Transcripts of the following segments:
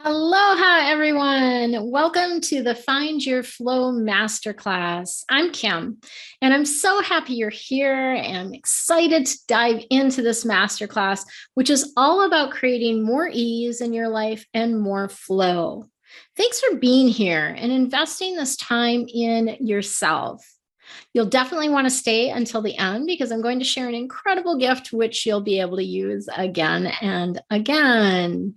Aloha, everyone. Welcome to the Find Your Flow Masterclass. I'm Kim, and I'm so happy you're here and I'm excited to dive into this masterclass, which is all about creating more ease in your life and more flow. Thanks for being here and investing this time in yourself. You'll definitely want to stay until the end because I'm going to share an incredible gift which you'll be able to use again and again.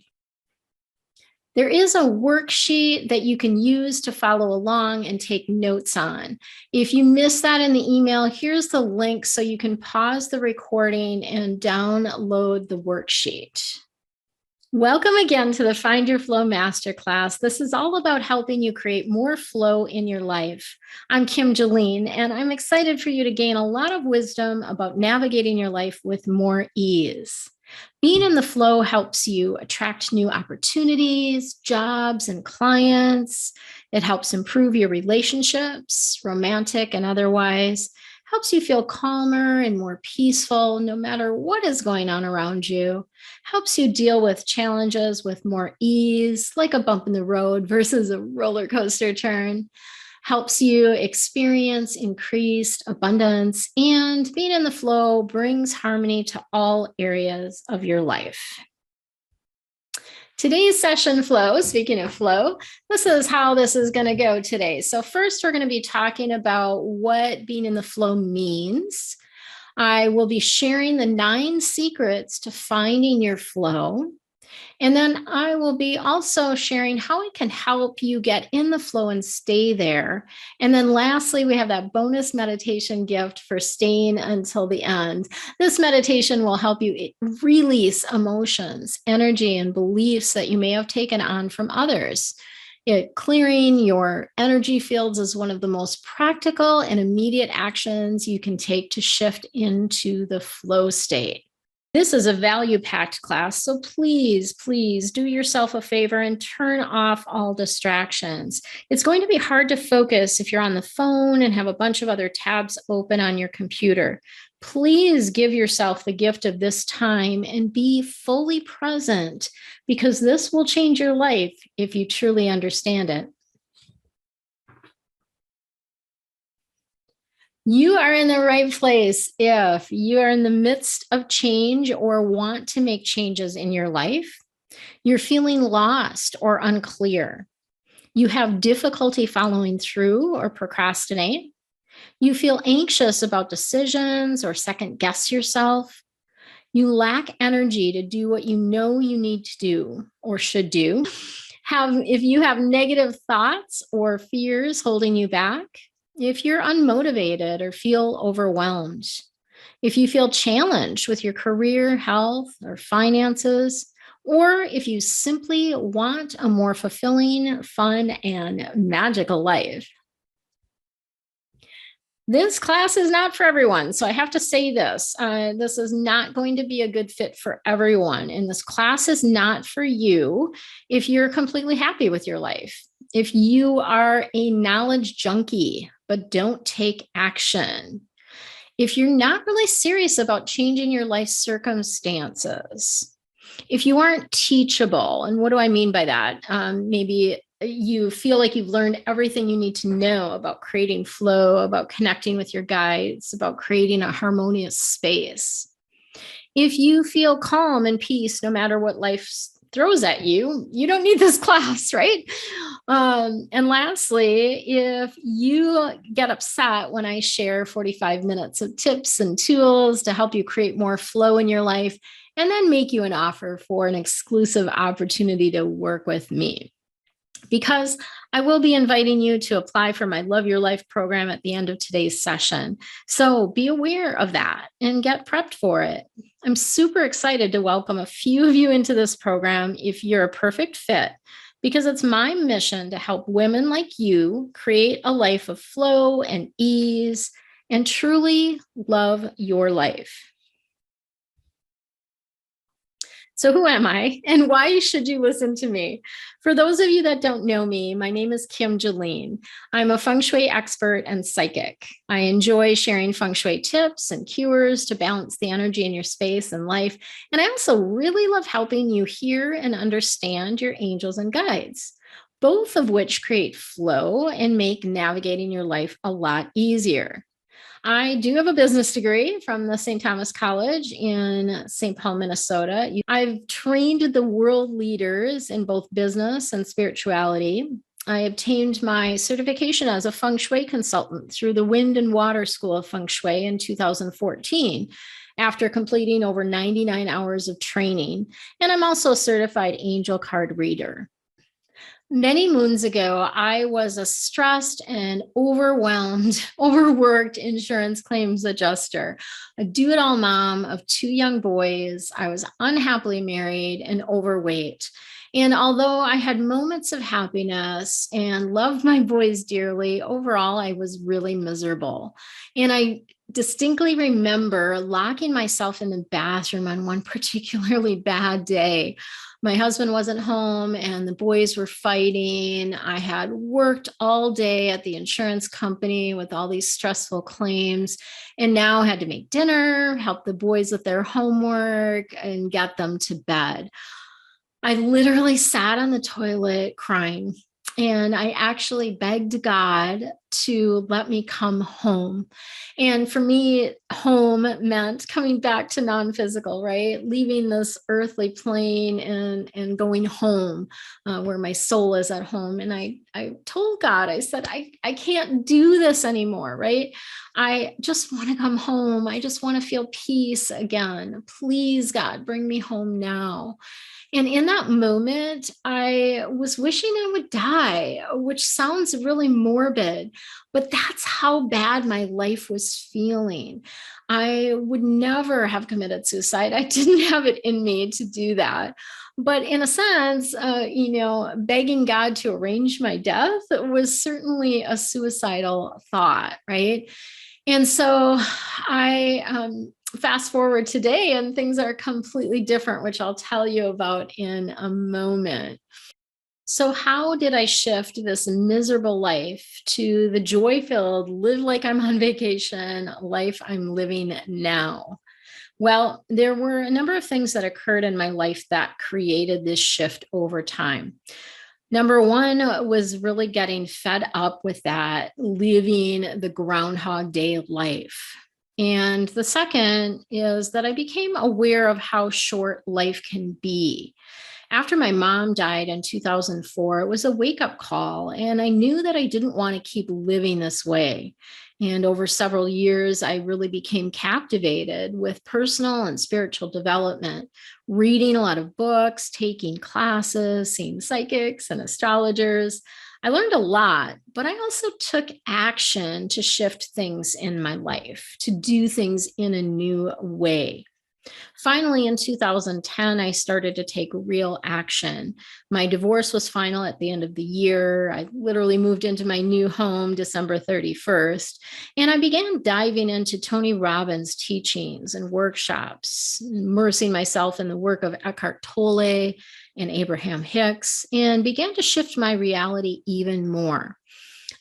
There is a worksheet that you can use to follow along and take notes on. If you missed that in the email, here's the link so you can pause the recording and download the worksheet. Welcome again to the Find Your Flow Masterclass. This is all about helping you create more flow in your life. I'm Julen, and I'm excited for you to gain a lot of wisdom about navigating your life with more ease. Being in the flow helps you attract new opportunities, jobs, and clients. It helps improve your relationships, romantic and otherwise. Helps you feel calmer and more peaceful no matter what is going on around you. Helps you deal with challenges with more ease, like a bump in the road versus a roller coaster turn. Helps you experience increased abundance, and being in the flow brings harmony to all areas of your life. Today's session flow, speaking of flow, this is how this is going to go today. So first, we're going to be talking about what being in the flow means. I will be sharing the 9 secrets to finding your flow. And then I will be also sharing how it can help you get in the flow and stay there. And then lastly, we have that bonus meditation gift for staying until the end. This meditation will help you release emotions, energy, and beliefs that you may have taken on from others. Clearing your energy fields is one of the most practical and immediate actions you can take to shift into the flow state. This is a value-packed class, so please do yourself a favor and turn off all distractions. It's going to be hard to focus if you're on the phone and have a bunch of other tabs open on your computer. Please give yourself the gift of this time and be fully present, because this will change your life if you truly understand it. You are in the right place if you are in the midst of change or want to make changes in your life. You're feeling lost or unclear. You have difficulty following through or procrastinate. You feel anxious about decisions or second guess yourself. You lack energy to do what you know you need to do or should do. If you have negative thoughts or fears holding you back. If you're unmotivated or feel overwhelmed, if you feel challenged with your career, health, or finances, or if you simply want a more fulfilling, fun, and magical life. This class is not for everyone, so I have to say this. This is not going to be a good fit for everyone, and this class is not for you if you're completely happy with your life. If you are a knowledge junkie, but don't take action. If you're not really serious about changing your life circumstances. If you aren't teachable, and what do I mean by that? Maybe you feel like you've learned everything you need to know about creating flow, about connecting with your guides, about creating a harmonious space. If you feel calm and peace no matter what life throws at you, you don't need this class, right? And lastly, if you get upset when I share 45 minutes of tips and tools to help you create more flow in your life, and then make you an offer for an exclusive opportunity to work with me. Because I will be inviting you to apply for my Love Your Life program at the end of today's session. So be aware of that and get prepped for it. I'm super excited to welcome a few of you into this program if you're a perfect fit, because it's my mission to help women like you create a life of flow and ease and truly love your life. So who am I and why should you listen to me? For those of you that don't know me, my name is Julen. I'm a Feng Shui expert and psychic. I enjoy sharing Feng Shui tips and cures to balance the energy in your space and life. And I also really love helping you hear and understand your angels and guides, both of which create flow and make navigating your life a lot easier. I do have a business degree from the St. Thomas College in St. Paul, Minnesota. I've trained the world leaders in both business and spirituality. I obtained my certification as a Feng Shui consultant through the Wind and Water School of Feng Shui in 2014 after completing over 99 hours of training. And I'm also a certified angel card reader. Many moons ago, I was a stressed and overwhelmed, overworked insurance claims adjuster, a do-it-all mom of 2 young boys. I was unhappily married and overweight. And although I had moments of happiness and loved my boys dearly, overall, I was really miserable. And I distinctly remember locking myself in the bathroom on one particularly bad day. My husband wasn't home and the boys were fighting. I had worked all day at the insurance company with all these stressful claims and now had to make dinner, help the boys with their homework, and get them to bed. I literally sat on the toilet crying, and I actually begged God to let me come home. And for me, home meant coming back to non-physical, right? Leaving this earthly plane and going home where my soul is at home. And I told God, I said, I can't do this anymore, right? I just want to come home. I just want to feel peace again. Please, God, bring me home now. And in that moment, I was wishing I would die, which sounds really morbid, but that's how bad my life was feeling. I would never have committed suicide. I didn't have it in me to do that. But in a sense, begging God to arrange my death was certainly a suicidal thought, right? And so I fast forward today and things are completely different, which I'll tell you about in a moment. So how did I shift this miserable life to the joy-filled, live like I'm on vacation life I'm living now? Well, there were a number of things that occurred in my life that created this shift over time. Number one was really getting fed up with that, living the Groundhog Day life. And the second is that I became aware of how short life can be. After my mom died in 2004, it was a wake-up call, and I knew that I didn't want to keep living this way. And over several years, I really became captivated with personal and spiritual development, reading a lot of books, taking classes, seeing psychics and astrologers. I learned a lot, but I also took action to shift things in my life, to do things in a new way. Finally, in 2010, I started to take real action. My divorce was final at the end of the year. I literally moved into my new home December 31st, and I began diving into Tony Robbins' teachings and workshops, immersing myself in the work of Eckhart Tolle and Abraham Hicks, and began to shift my reality even more.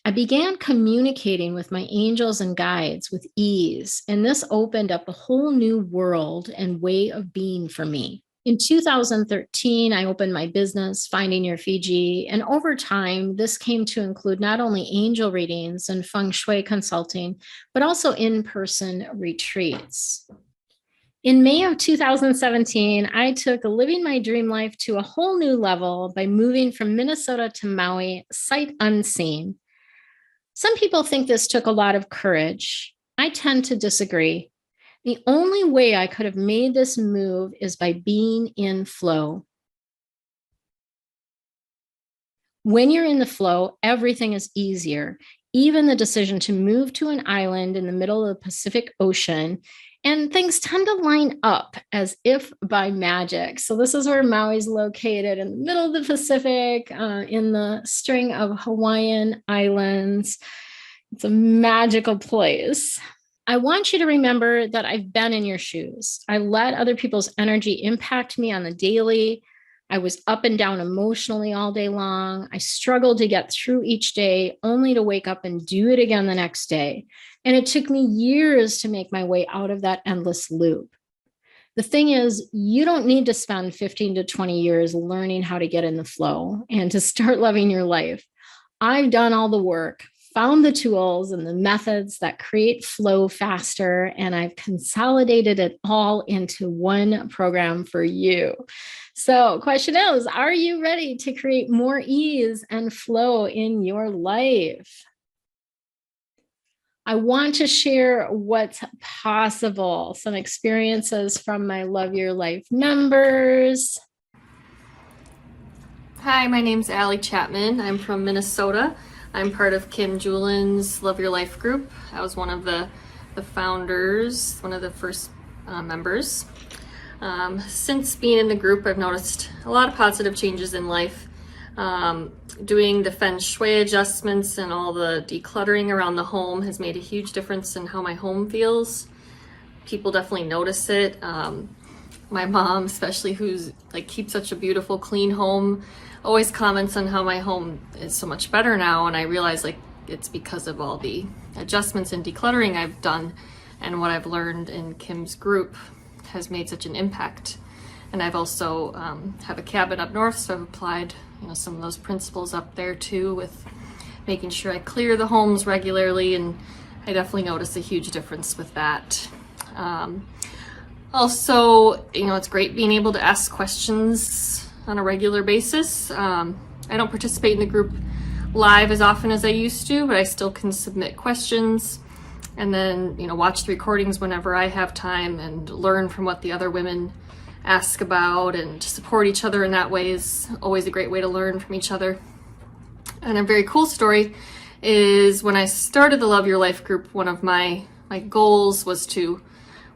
I began communicating with my angels and guides with ease, and this opened up a whole new world and way of being for me. In 2013, I opened my business, Finding Your Fiji, and over time, this came to include not only angel readings and Feng Shui consulting, but also in-person retreats. In May of 2017, I took Living My Dream Life to a whole new level by moving from Minnesota to Maui, sight unseen. Some people think this took a lot of courage. I tend to disagree. The only way I could have made this move is by being in flow. When you're in the flow, everything is easier. Even the decision to move to an island in the middle of the Pacific Ocean, and things tend to line up as if by magic. So this is where Maui's located, in the middle of the Pacific, in the string of Hawaiian islands. It's a magical place. I want you to remember that I've been in your shoes. I let other people's energy impact me on the daily. I was up and down emotionally all day long. I struggled to get through each day, only to wake up and do it again the next day. And it took me years to make my way out of that endless loop. The thing is, you don't need to spend 15 to 20 years learning how to get in the flow and to start loving your life. I've done all the work, found the tools and the methods that create flow faster, and I've consolidated it all into one program for you. So, question is, are you ready to create more ease and flow in your life? I want to share what's possible, some experiences from my Love Your Life members. Hi, my name's Allie Chapman. I'm from Minnesota. I'm part of Kim Julen's Love Your Life group. I was one of the founders, one of the first members. Since being in the group, I've noticed a lot of positive changes in life. Doing the Feng Shui adjustments and all the decluttering around the home has made a huge difference in how my home feels. People definitely notice it. My mom, especially, who's keeps such a beautiful, clean home, always comments on how my home is so much better now, and I realize it's because of all the adjustments and decluttering I've done, and what I've learned in Kim's group has made such an impact. And I've also have a cabin up north, so I've applied some of those principles up there too, with making sure I clear the homes regularly, and I definitely notice a huge difference with that. Also, it's great being able to ask questions on a regular basis. I don't participate in the group live as often as I used to, but I still can submit questions and then, watch the recordings whenever I have time and learn from what the other women ask about, and to support each other in that way is always a great way to learn from each other. And a very cool story is when I started the Love Your Life group, one of my goals was to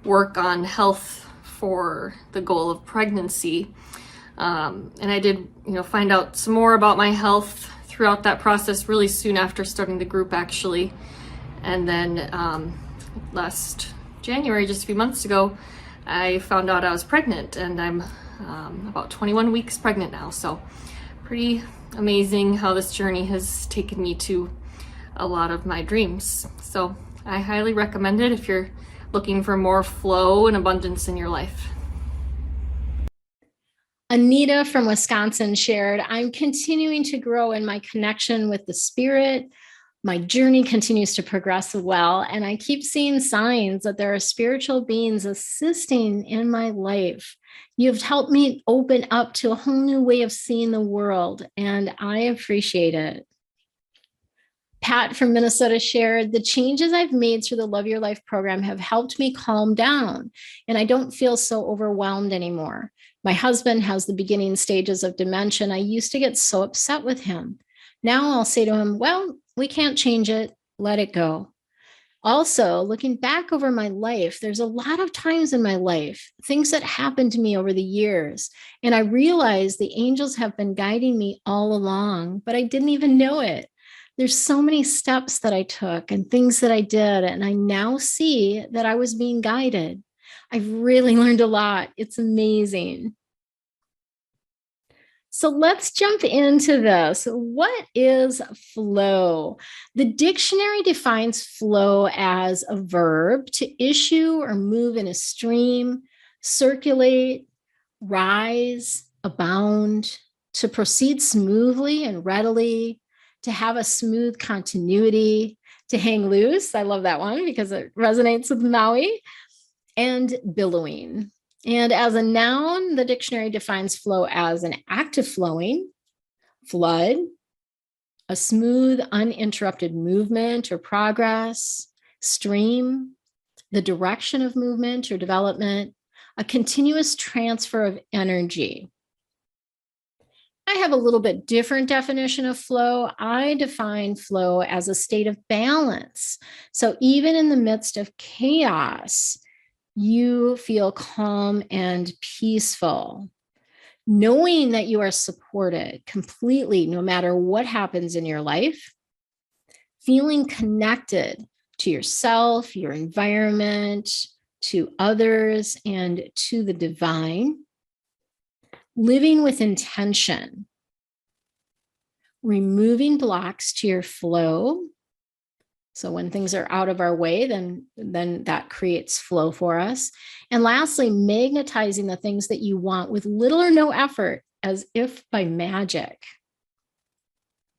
work on health for the goal of pregnancy. And I did, find out some more about my health throughout that process really soon after starting the group, actually. And then last January, just a few months ago, I found out I was pregnant, and I'm about 21 weeks pregnant now. So pretty amazing how this journey has taken me to a lot of my dreams. So I highly recommend it if you're looking for more flow and abundance in your life. Anita from Wisconsin shared, I'm continuing to grow in my connection with the spirit. My journey continues to progress well, and I keep seeing signs that there are spiritual beings assisting in my life. You've helped me open up to a whole new way of seeing the world, and I appreciate it. Pat from Minnesota shared, the changes I've made through the Love Your Life program have helped me calm down, and I don't feel so overwhelmed anymore. My husband has the beginning stages of dementia. I used to get so upset with him. Now I'll say to him, well, we can't change it. Let it go. Also, looking back over my life, there's a lot of times in my life, things that happened to me over the years. And I realized the angels have been guiding me all along, but I didn't even know it. There's so many steps that I took and things that I did, and I now see that I was being guided. I've really learned a lot. It's amazing. So let's jump into this. What is flow? The dictionary defines flow as a verb to issue or move in a stream, circulate, rise, abound, to proceed smoothly and readily, to have a smooth continuity, to hang loose. I love that one because it resonates with Maui, and billowing. And as a noun, the dictionary defines flow as an act of flowing, flood, a smooth, uninterrupted movement or progress, stream, the direction of movement or development, a continuous transfer of energy. I have a little bit different definition of flow. I define flow as a state of balance. So even in the midst of chaos, you feel calm and peaceful, knowing that you are supported completely no matter what happens in your life, feeling connected to yourself, your environment, to others, and to the divine. Living with intention. Removing blocks to your flow. So when things are out of our way, then that creates flow for us. And lastly, magnetizing the things that you want with little or no effort, as if by magic.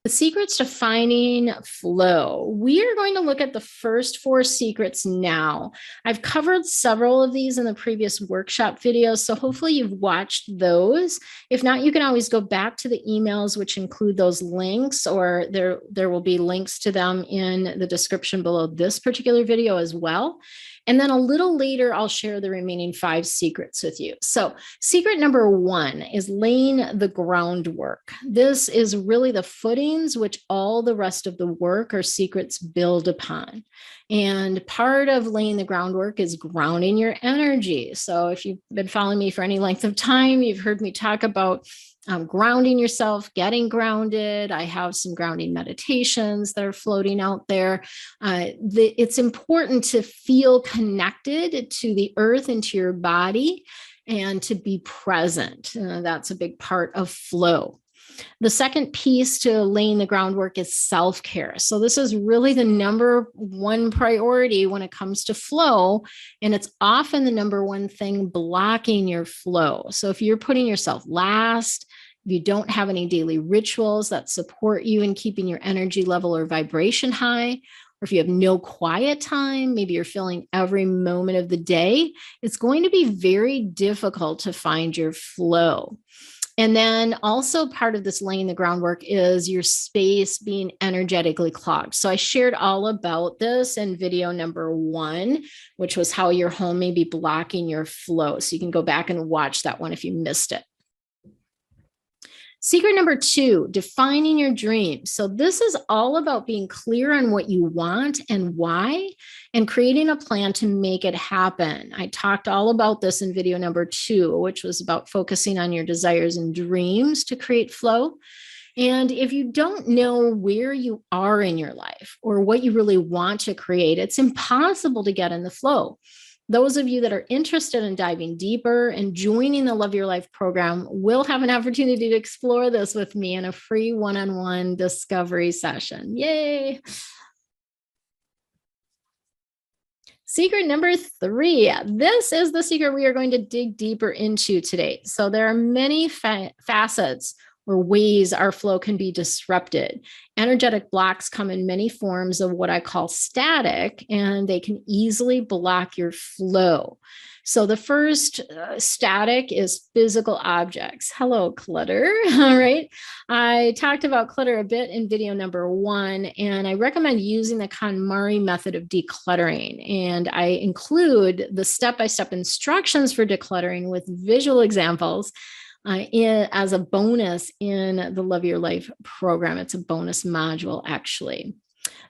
The secrets to finding flow. We are going to look at the first 4 secrets now. I've covered several of these in the previous workshop videos, so hopefully you've watched those. If not, you can always go back to the emails, which include those links, or there will be links to them in the description below this particular video as well. And then a little later, I'll share the remaining 5 secrets with you. So secret number 1 is laying the groundwork. This is really the footings which all the rest of the work or secrets build upon. And part of laying the groundwork is grounding your energy. So if you've been following me for any length of time, you've heard me talk about grounding yourself, getting grounded. I have some grounding meditations that are floating out there. It's important to feel connected to the earth and to your body and to be present. That's a big part of flow. The second piece to laying the groundwork is self-care. So this is really the number 1 priority when it comes to flow, and it's often the number 1 thing blocking your flow. So if you're putting yourself last, if you don't have any daily rituals that support you in keeping your energy level or vibration high, or if you have no quiet time, maybe you're feeling every moment of the day, it's going to be very difficult to find your flow. And then also part of this laying the groundwork is your space being energetically clogged. So I shared all about this in video number 1, which was how your home may be blocking your flow. So you can go back and watch that one if you missed it. Secret number 2, defining your dreams. So this is all about being clear on what you want and why, and creating a plan to make it happen. I talked all about this in video number 2, which was about focusing on your desires and dreams to create flow. And if you don't know where you are in your life or what you really want to create, it's impossible to get in the flow. Those of you that are interested in diving deeper and joining the Love Your Life program will have an opportunity to explore this with me in a free one-on-one discovery session. Yay! Secret number 3. This is the secret we are going to dig deeper into today. So there are many facets or ways our flow can be disrupted. Energetic blocks come in many forms of what I call static, and they can easily block your flow. So the first static is physical objects. Hello, clutter. All right. I talked about clutter a bit in video number 1, and I recommend using the KonMari method of decluttering. And I include the step-by-step instructions for decluttering with visual examples as a bonus in the Love Your Life program. It's a bonus module, actually.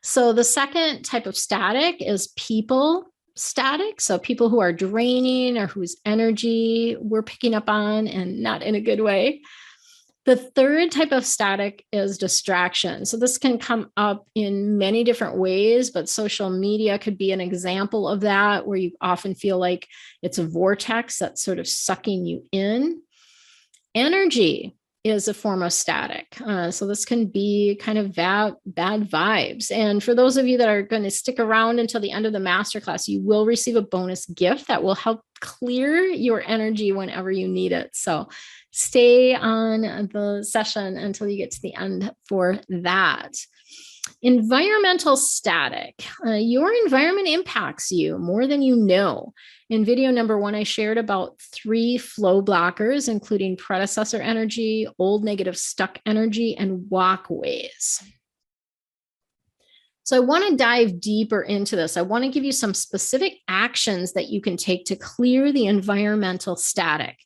So the second type of static is people static. So people who are draining or whose energy we're picking up on and not in a good way. The third type of static is distraction. So this can come up in many different ways, but social media could be an example of that, where you often feel like it's a vortex that's sort of sucking you in. Energy is a form of static. So this can be kind of bad vibes. And for those of you that are going to stick around until the end of the masterclass, you will receive a bonus gift that will help clear your energy whenever you need it. So stay on the session until you get to the end for that. Environmental static. Your environment impacts you more than you know. In video number 1, I shared about 3 flow blockers, including predecessor energy, old negative stuck energy, and walkways. So I want to dive deeper into this. I want to give you some specific actions that you can take to clear the environmental static.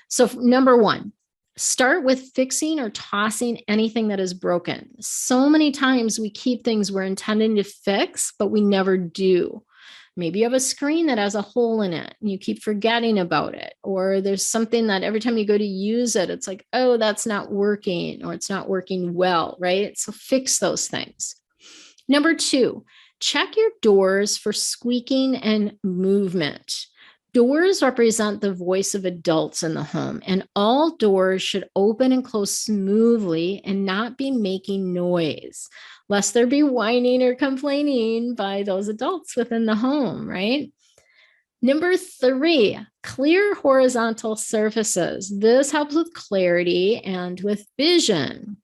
So number 1, start with fixing or tossing anything that is broken. So many times we keep things we're intending to fix, but we never do. Maybe you have a screen that has a hole in it and you keep forgetting about it. Or there's something that every time you go to use it, it's like, oh, that's not working, or it's not working well, right? So fix those things. Number 2, Check your doors for squeaking and movement. Doors represent the voice of adults in the home, and all doors should open and close smoothly and not be making noise, lest there be whining or complaining by those adults within the home, right? Number 3, clear horizontal surfaces. This helps with clarity and with vision.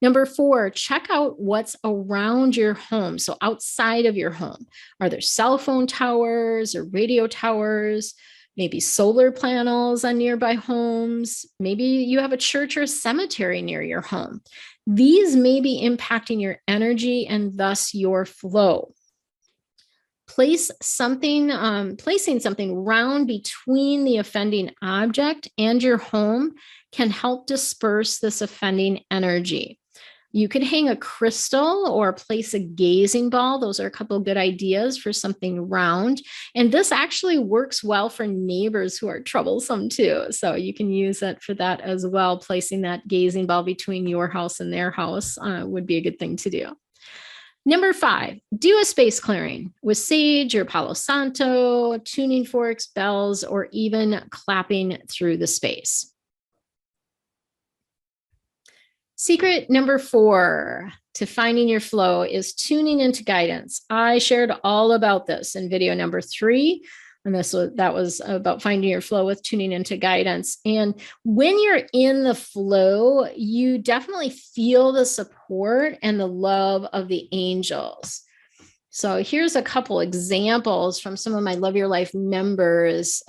Number 4, check out what's around your home. So outside of your home, are there cell phone towers or radio towers? Maybe solar panels on nearby homes. Maybe you have a church or a cemetery near your home. These may be impacting your energy and thus your flow. Placing something round between the offending object and your home can help disperse this offending energy. You could hang a crystal or place a gazing ball. Those are a couple of good ideas for something round. And this actually works well for neighbors who are troublesome too. So you can use it for that as well. Placing that gazing ball between your house and their house would be a good thing to do. Number 5, do a space clearing with sage or Palo Santo, tuning forks, bells, or even clapping through the space. Secret number 4 to finding your flow is tuning into guidance. I shared all about this in video number 3. And that was about finding your flow with tuning into guidance. And when you're in the flow, you definitely feel the support and the love of the angels. So here's a couple examples from some of my Love Your Life members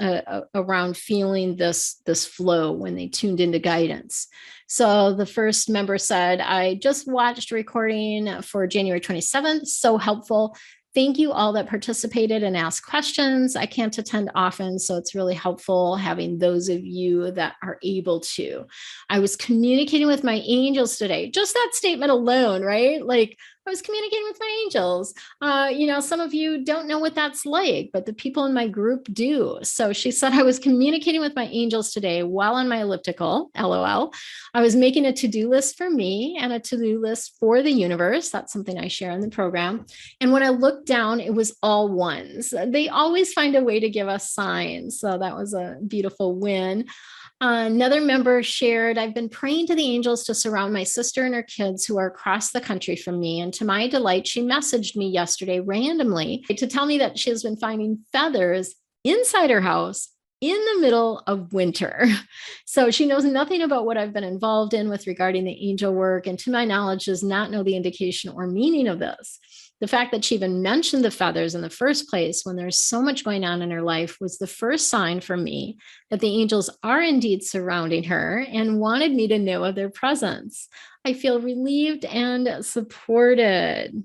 around feeling this flow when they tuned into guidance. So the first member said, I just watched a recording for January 27th. So helpful. Thank you all that participated and asked questions. I can't attend often, so it's really helpful having those of you that are able to. I was communicating with my angels today. Just that statement alone, right? Like, I was communicating with my angels. Some of you don't know what that's like, but the people in my group do. So she said, I was communicating with my angels today while on my elliptical, LOL. I was making a to-do list for me and a to-do list for the universe. That's something I share in the program. And when I looked down, it was all ones. They always find a way to give us signs. So that was a beautiful win. Another member shared, I've been praying to the angels to surround my sister and her kids who are across the country from me. And to my delight, she messaged me yesterday randomly to tell me that she has been finding feathers inside her house in the middle of winter. So she knows nothing about what I've been involved in with regarding the angel work. And to my knowledge, does not know the indication or meaning of this. The fact that she even mentioned the feathers in the first place when there's so much going on in her life was the first sign for me that the angels are indeed surrounding her and wanted me to know of their presence. I feel relieved and supported.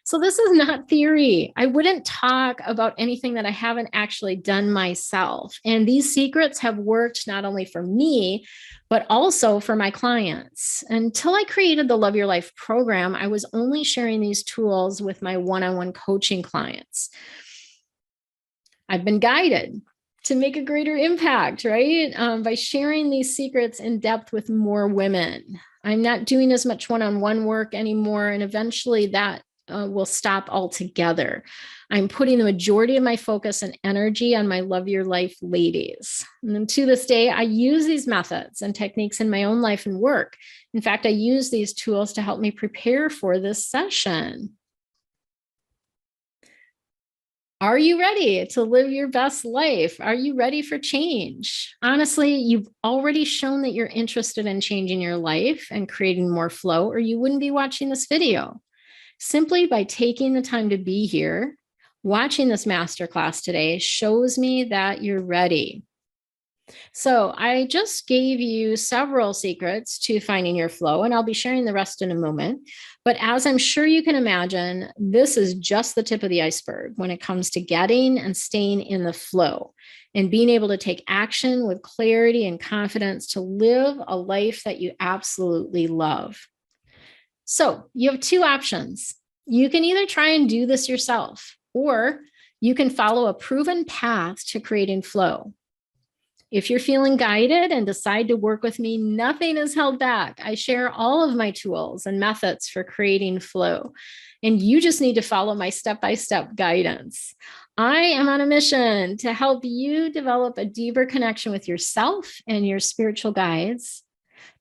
So this is not theory. I wouldn't talk about anything that I haven't actually done myself. And these secrets have worked not only for me, but also for my clients. Until I created the Love Your Life program, I was only sharing these tools with my one-on-one coaching clients. I've been guided to make a greater impact, right? By sharing these secrets in depth with more women. I'm not doing as much one-on-one work anymore, and eventually that will stop altogether. I'm putting the majority of my focus and energy on my Love Your Life ladies. And to this day, I use these methods and techniques in my own life and work. In fact, I use these tools to help me prepare for this session. Are you ready to live your best life? Are you ready for change? Honestly, you've already shown that you're interested in changing your life and creating more flow, or you wouldn't be watching this video. Simply by taking the time to be here, watching this masterclass today shows me that you're ready. So I just gave you several secrets to finding your flow, and I'll be sharing the rest in a moment. But as I'm sure you can imagine, this is just the tip of the iceberg when it comes to getting and staying in the flow and being able to take action with clarity and confidence to live a life that you absolutely love. So you have two options. You can either try and do this yourself, or you can follow a proven path to creating flow. If you're feeling guided and decide to work with me, nothing is held back. I share all of my tools and methods for creating flow, and you just need to follow my step-by-step guidance. I am on a mission to help you develop a deeper connection with yourself and your spiritual guides,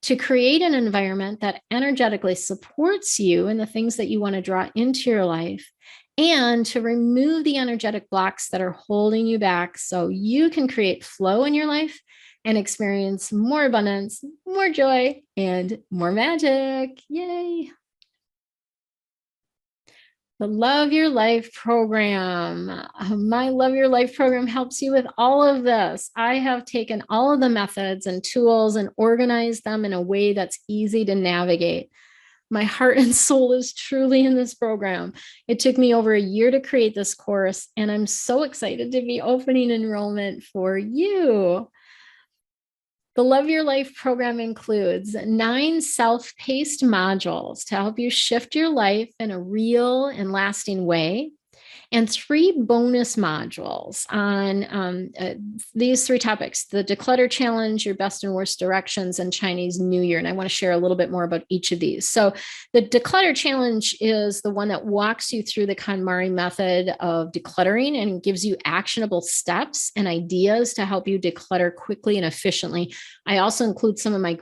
to create an environment that energetically supports you and the things that you want to draw into your life, and to remove the energetic blocks that are holding you back so you can create flow in your life and experience more abundance, more joy, and more magic. Yay! The Love Your Life program. My Love Your Life program helps you with all of this. I have taken all of the methods and tools and organized them in a way that's easy to navigate. My heart and soul is truly in this program. It took me over a year to create this course, and I'm so excited to be opening enrollment for you. The Love Your Life program includes 9 self-paced modules to help you shift your life in a real and lasting way, and 3 bonus modules on these 3 topics: the Declutter Challenge, Your Best and Worst Directions, and Chinese New Year. And I want to share a little bit more about each of these. So the Declutter Challenge is the one that walks you through the KonMari method of decluttering and gives you actionable steps and ideas to help you declutter quickly and efficiently. I also include some of my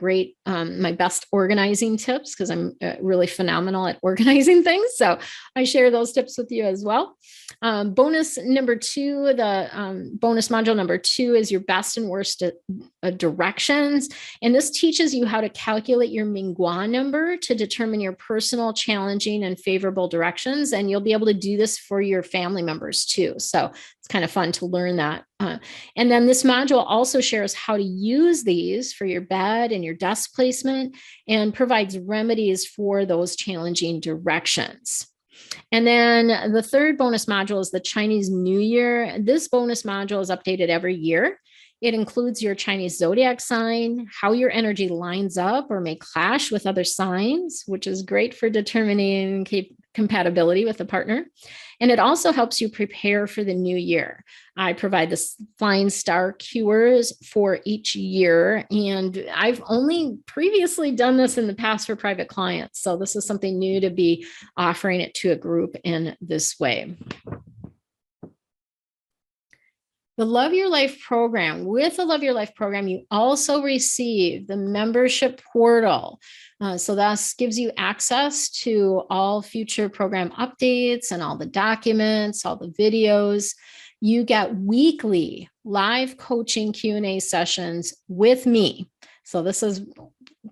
my best organizing tips, because I'm really phenomenal at organizing things. So I share those tips with you as well. Bonus number 2, the bonus module number 2 is Your Best and Worst Directions. And this teaches you how to calculate your Mingguan number to determine your personal, challenging, and favorable directions. And you'll be able to do this for your family members too. So it's kind of fun to learn that. And then this module also shares how to use these for your bed and your desk placement, and provides remedies for those challenging directions. And then the 3rd bonus module is the Chinese New Year. This bonus module is updated every year. It includes your Chinese zodiac sign, how your energy lines up or may clash with other signs, which is great for determining compatibility with a partner. And it also helps you prepare for the new year. I provide the flying star cures for each year, and I've only previously done this in the past for private clients. So this is something new to be offering it to a group in this way. The Love Your Life program. With the Love Your Life program, you also receive the membership portal. So this gives you access to all future program updates and all the documents, all the videos. You get weekly live coaching Q&A sessions with me. So this is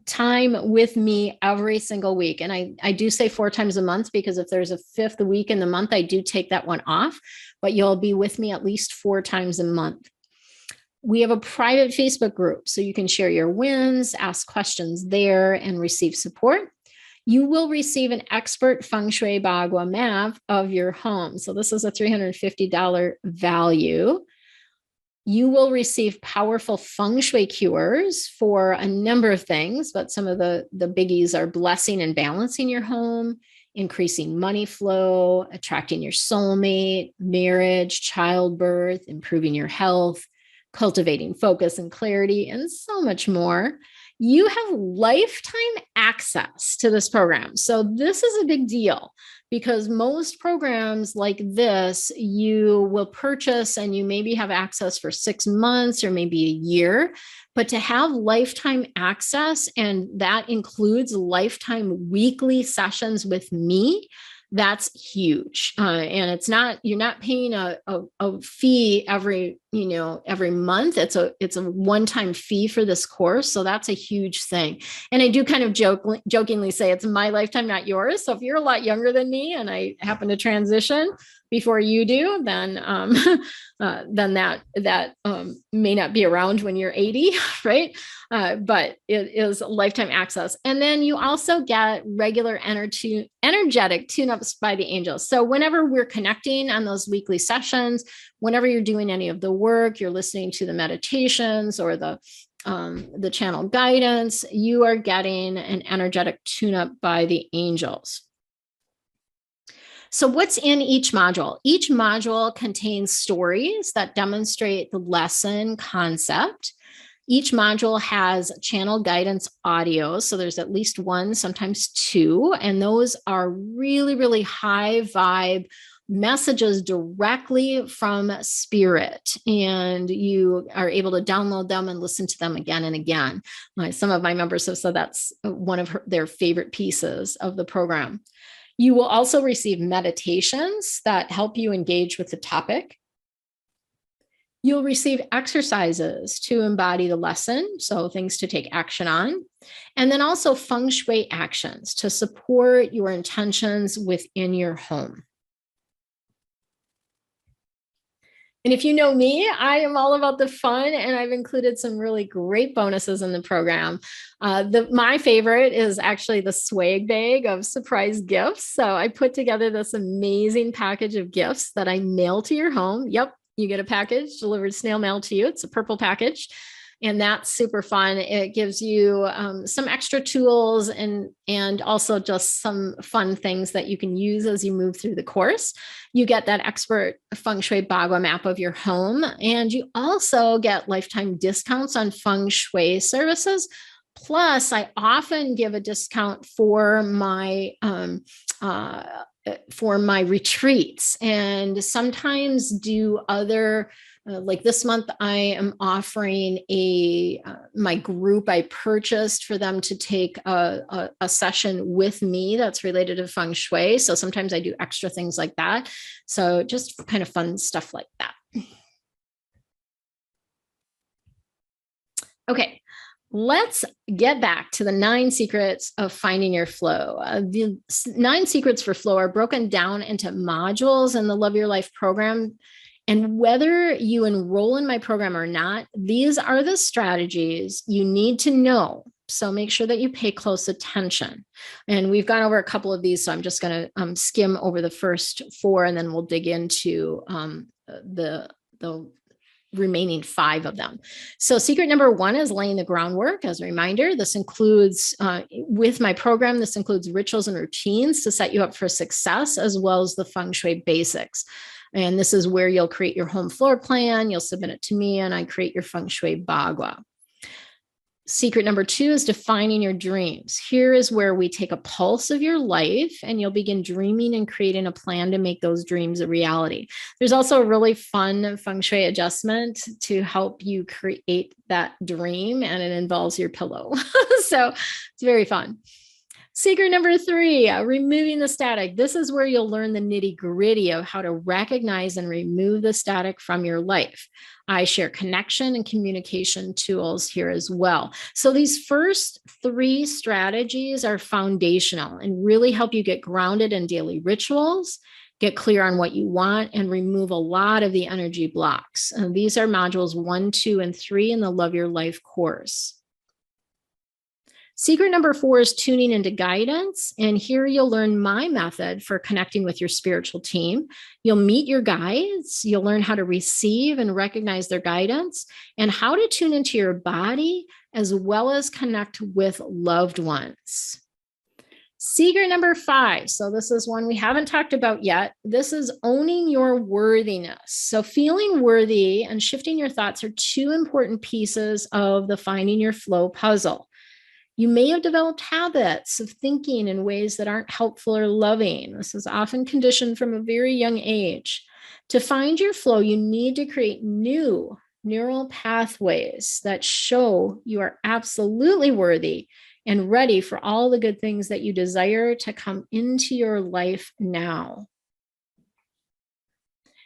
time with me every single week. And I do say 4 times a month, because if there's a 5th week in the month, I do take that one off, but you'll be with me at least 4 times a month. We have a private Facebook group, so you can share your wins, ask questions there, and receive support. You will receive an expert Feng Shui Bagua map of your home. So this is a $350 value. You will receive powerful Feng Shui cures for a number of things, but some of the biggies are blessing and balancing your home, increasing money flow, attracting your soulmate, marriage, childbirth, improving your health, cultivating focus and clarity, and so much more. You have lifetime access to this program. So this is a big deal, because most programs like this, you will purchase and you maybe have access for 6 months or maybe a year. But to have lifetime access, and that includes lifetime weekly sessions with me, that's huge. And it's not, you're not paying a fee every month. It's a one-time fee for this course. So that's a huge thing. And I do kind of jokingly say it's my lifetime, not yours. So if you're a lot younger than me and I happen to transition before you do, then that may not be around when you're 80, right? But it is lifetime access. And then you also get regular energetic tune-ups by the angels. So whenever we're connecting on those weekly sessions, whenever you're doing any of the work, you're listening to the meditations or the channel guidance, you are getting an energetic tune-up by the angels. So what's in each module? Each module contains stories that demonstrate the lesson concept. Each module has channel guidance audio. So there's at least one, sometimes two, and those are really, really high vibe messages directly from spirit, and you are able to download them and listen to them again and again. Some of my members have said that's one of their favorite pieces of the program. You will also receive meditations that help you engage with the topic. You'll receive exercises to embody the lesson, so things to take action on, and then also Feng Shui actions to support your intentions within your home. And if you know me, I am all about the fun, and I've included some really great bonuses in the program. My favorite is actually the swag bag of surprise gifts. So I put together this amazing package of gifts that I mail to your home. Yep, you get a package delivered snail mail to you. It's a purple package. And that's super fun. It gives you some extra tools and also just some fun things that you can use as you move through the course. You get that expert Feng Shui Bagua map of your home, and you also get lifetime discounts on Feng Shui services. Plus, I often give a discount for my retreats, and sometimes do other. Like this month, I am offering my group I purchased for them to take a session with me that's related to Feng Shui. So sometimes I do extra things like that. So just kind of fun stuff like that. Okay. Let's get back to the 9 secrets of finding your flow. The 9 secrets for flow are broken down into modules in the Love Your Life program. And whether you enroll in my program or not, these are the strategies you need to know. So make sure that you pay close attention. And we've gone over a couple of these, so I'm just going to skim over the first 4, and then we'll dig into the remaining 5 of them. So secret number 1 is laying the groundwork. As a reminder, this includes, with my program, this includes rituals and routines to set you up for success, as well as the Feng Shui basics. And this is where you'll create your home floor plan. You'll submit it to me, and I create your Feng Shui Bagua. Secret number 2 is defining your dreams. Here is where we take a pulse of your life, and you'll begin dreaming and creating a plan to make those dreams a reality. There's also a really fun Feng Shui adjustment to help you create that dream, and it involves your pillow. So it's very fun. Secret number 3, removing the static. This is where you'll learn the nitty-gritty of how to recognize and remove the static from your life. I share connection and communication tools here as well. So these first 3 strategies are foundational and really help you get grounded in daily rituals, get clear on what you want, and remove a lot of the energy blocks. And these are modules 1, 2, and 3 in the Love Your Life course. Secret number 4 is tuning into guidance. And here you'll learn my method for connecting with your spiritual team. You'll meet your guides. You'll learn how to receive and recognize their guidance, and how to tune into your body, as well as connect with loved ones. Secret number 5. So this is one we haven't talked about yet. This is owning your worthiness. So feeling worthy and shifting your thoughts are 2 important pieces of the Finding Your Flow puzzle. You may have developed habits of thinking in ways that aren't helpful or loving. This is often conditioned from a very young age. To find your flow, you need to create new neural pathways that show you are absolutely worthy and ready for all the good things that you desire to come into your life now.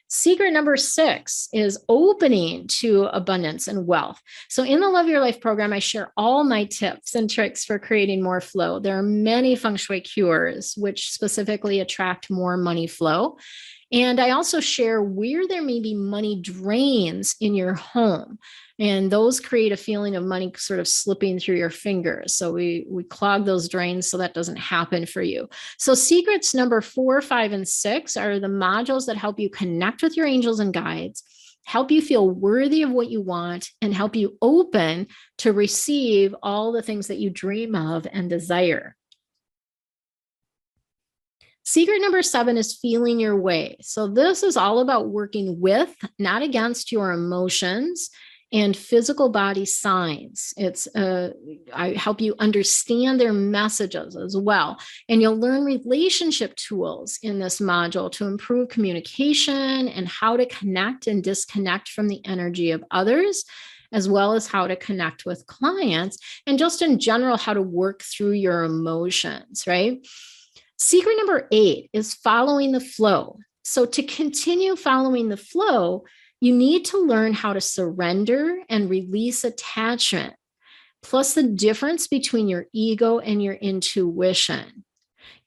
Secret number 6 is opening to abundance and wealth. So in the Love Your Life program, I share all my tips and tricks for creating more flow. There are many Feng Shui cures which specifically attract more money flow. And I also share where there may be money drains in your home. And those create a feeling of money sort of slipping through your fingers. So we clog those drains so that doesn't happen for you. So secrets number 4, 5, and 6 are the modules that help you connect with your angels and guides, help you feel worthy of what you want, and help you open to receive all the things that you dream of and desire. Secret number 7 is feeling your way. So this is all about working with, not against your emotions, and physical body signs. I help you understand their messages as well. And you'll learn relationship tools in this module to improve communication and how to connect and disconnect from the energy of others, as well as how to connect with clients, and just in general, how to work through your emotions, right? Secret number 8 is following the flow. So to continue following the flow, you need to learn how to surrender and release attachment, plus the difference between your ego and your intuition.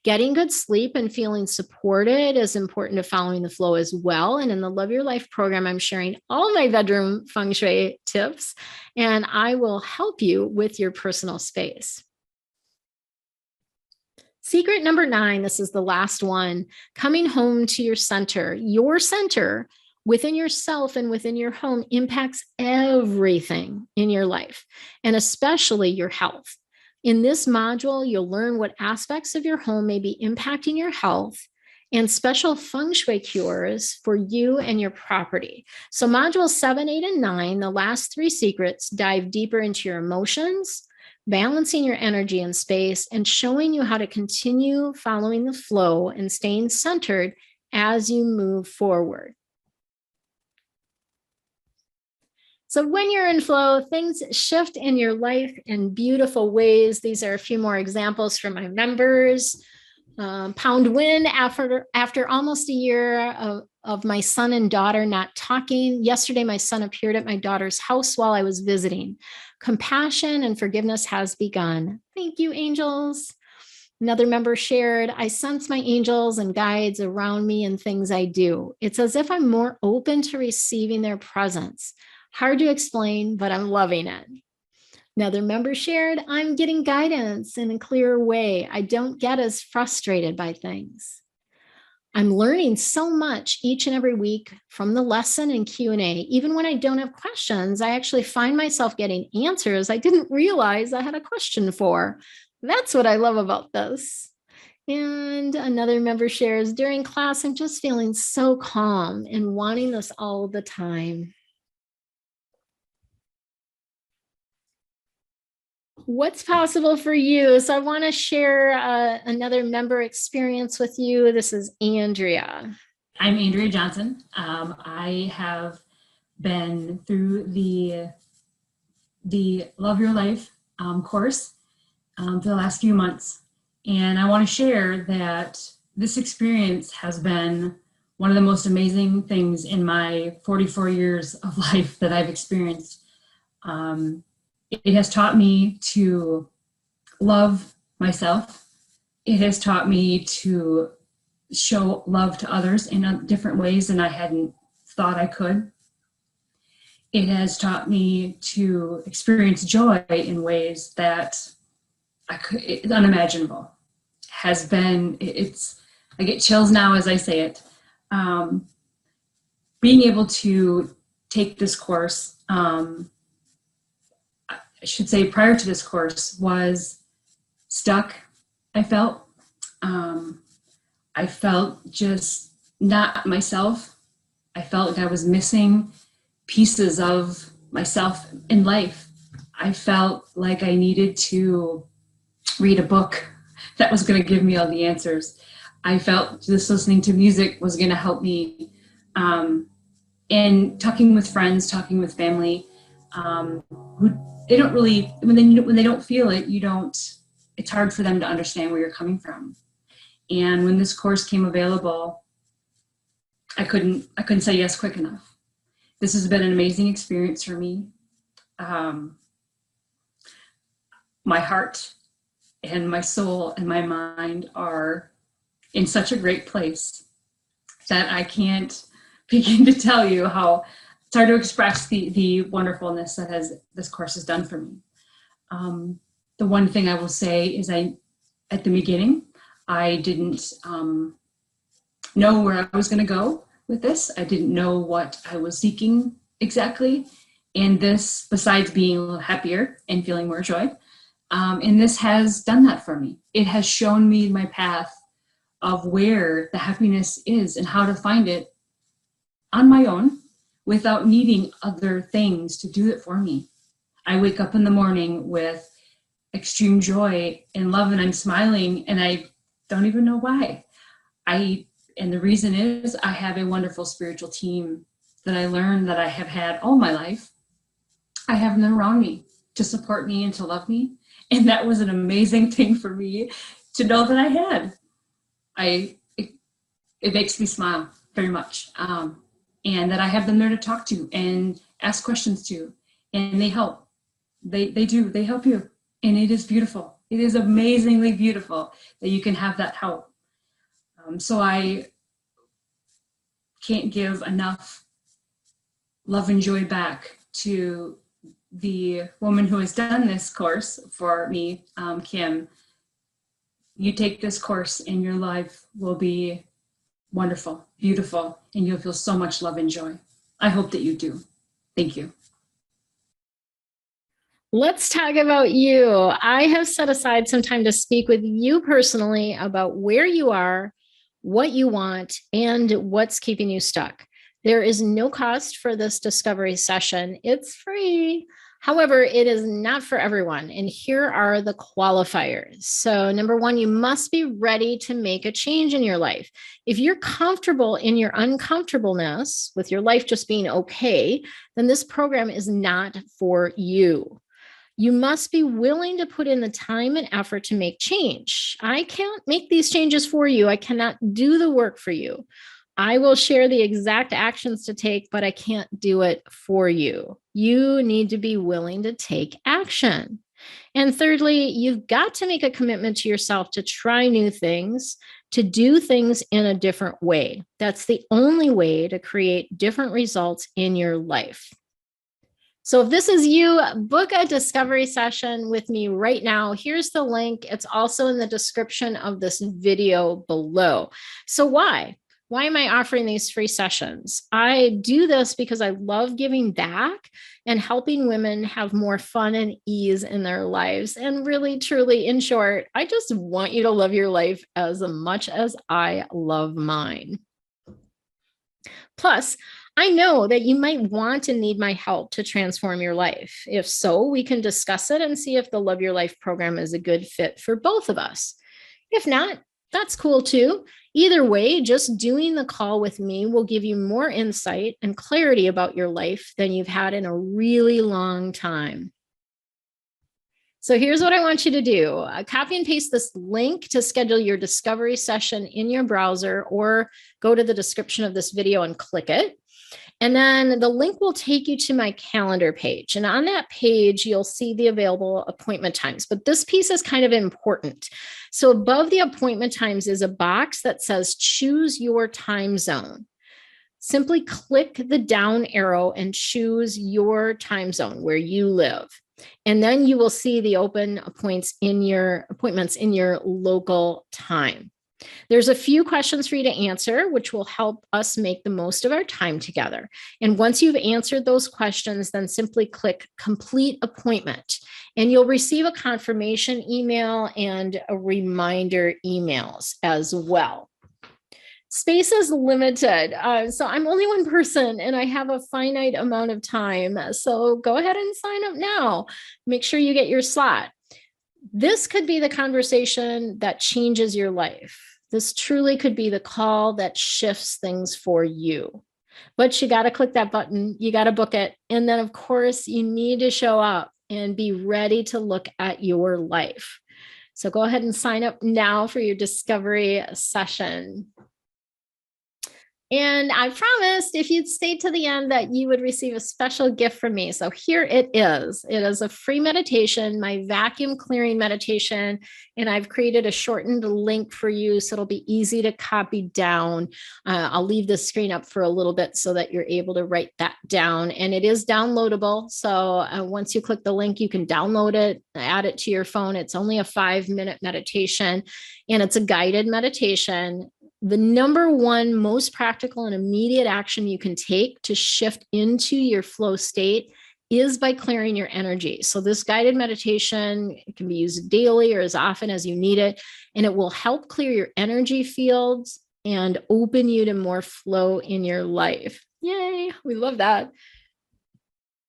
Getting good sleep and feeling supported is important to following the flow as well. And in the Love Your Life program, I'm sharing all my bedroom Feng Shui tips, and I will help you with your personal space. Secret number 9, this is the last one, coming home to your center. Your center within yourself and within your home impacts everything in your life, and especially your health. In this module, you'll learn what aspects of your home may be impacting your health and special Feng Shui cures for you and your property. So modules 7, 8, and 9, the last 3 secrets, dive deeper into your emotions, balancing your energy and space, and showing you how to continue following the flow and staying centered as you move forward. So when you're in flow, things shift in your life in beautiful ways. These are a few more examples from my members. Pound win after almost a year of my son and daughter not talking. Yesterday, my son appeared at my daughter's house while I was visiting. Compassion and forgiveness has begun. Thank you, angels. Another member shared, I sense my angels and guides around me and things I do. It's as if I'm more open to receiving their presence. Hard to explain, but I'm loving it. Another member shared, I'm getting guidance in a clearer way. I don't get as frustrated by things. I'm learning so much each and every week from the lesson and Q&A. Even when I don't have questions, I actually find myself getting answers I didn't realize I had a question for. That's what I love about this. And another member shares, during class, I'm just feeling so calm and wanting this all the time. What's possible for you? So I want to share another member experience with you. This is Andrea. I'm Andrea Johnson. I have been through the Love Your Life course for the last few months. And I want to share that this experience has been one of the most amazing things in my 44 years of life that I've experienced. It has taught me to love myself. It has taught me to show love to others in different ways than I hadn't thought I could. It has taught me to experience joy in ways that it's unimaginable. I get chills now as I say it. Being able to take this course, I should say prior to this course, was stuck. I felt just not myself. I felt like I was missing pieces of myself in life. I felt like I needed to read a book that was going to give me all the answers. I felt just listening to music was going to help me. And talking with friends, talking with family, who they don't really, when they don't feel it, it's hard for them to understand where you're coming from. And when this course came available, I couldn't say yes quick enough. This has been an amazing experience for me. My heart and my soul and my mind are in such a great place that I can't begin to tell you how it's hard to express the wonderfulness that this course has done for me. The one thing I will say is at the beginning, I didn't know where I was going to go with this. I didn't know what I was seeking exactly. And this, besides being a little happier and feeling more joy, and this has done that for me. It has shown me my path of where the happiness is and how to find it on my own without needing other things to do it for me. I wake up in the morning with extreme joy and love, and I'm smiling, and I don't even know why. And the reason is I have a wonderful spiritual team that I learned that I have had all my life. I have them around me to support me and to love me. And that was an amazing thing for me to know that I had. It makes me smile very much. And that I have them there to talk to and ask questions to. And they help. They help you. And it is beautiful. It is amazingly beautiful that you can have that help. So I can't give enough love and joy back to the woman who has done this course for me, Kim. You take this course and your life will be wonderful, beautiful, and you'll feel so much love and joy. I hope that you do. Thank you. Let's talk about you. I have set aside some time to speak with you personally about where you are, what you want, and what's keeping you stuck. There is no cost for this discovery session. It's free. However, it is not for everyone. And here are the qualifiers. So number one, you must be ready to make a change in your life. If you're comfortable in your uncomfortableness, with your life just being okay, then this program is not for you. You must be willing to put in the time and effort to make change. I can't make these changes for you. I cannot do the work for you. I will share the exact actions to take, but I can't do it for you. You need to be willing to take action. And thirdly, you've got to make a commitment to yourself to try new things, to do things in a different way. That's the only way to create different results in your life. So if this is you, book a discovery session with me right now. Here's the link. It's also in the description of this video below. So why? Why am I offering these free sessions? I do this because I love giving back and helping women have more fun and ease in their lives. And really, truly, in short, I just want you to love your life as much as I love mine. Plus, I know that you might want and need my help to transform your life. If so, we can discuss it and see if the Love Your Life program is a good fit for both of us. If not, that's cool too. Either way, just doing the call with me will give you more insight and clarity about your life than you've had in a really long time. So here's what I want you to do. Copy and paste this link to schedule your discovery session in your browser, or go to the description of this video and click it. And then the link will take you to my calendar page. And on that page, you'll see the available appointment times. But this piece is kind of important. So above the appointment times is a box that says choose your time zone. Simply click the down arrow and choose your time zone where you live. And then you will see the open appointments in your local time. There's a few questions for you to answer, which will help us make the most of our time together. And once you've answered those questions, then simply click complete appointment, and you'll receive a confirmation email and a reminder emails as well. Space is limited. So I'm only one person and I have a finite amount of time. So go ahead and sign up now. Make sure you get your slot. This could be the conversation that changes your life. This truly could be the call that shifts things for you. But you got to click that button. You got to book it. And then, of course, you need to show up and be ready to look at your life. So go ahead and sign up now for your discovery session. And I promised if you'd stay to the end that you would receive a special gift from me. So here it is. It is a free meditation, my vacuum clearing meditation. And I've created a shortened link for you so it'll be easy to copy down. I'll leave the screen up for a little bit so that you're able to write that down. And it is downloadable. So once you click the link, you can download it, add it to your phone. It's only a 5-minute meditation, and it's a guided meditation. The number one most practical and immediate action you can take to shift into your flow state is by clearing your energy. So this guided meditation, it can be used daily or as often as you need it, and it will help clear your energy fields and open you to more flow in your life. Yay, we love that.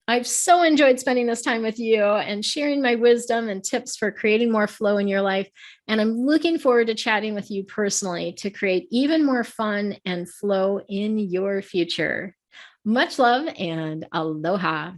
I've so enjoyed spending this time with you and sharing my wisdom and tips for creating more flow in your life. And I'm looking forward to chatting with you personally to create even more fun and flow in your future. Much love and aloha.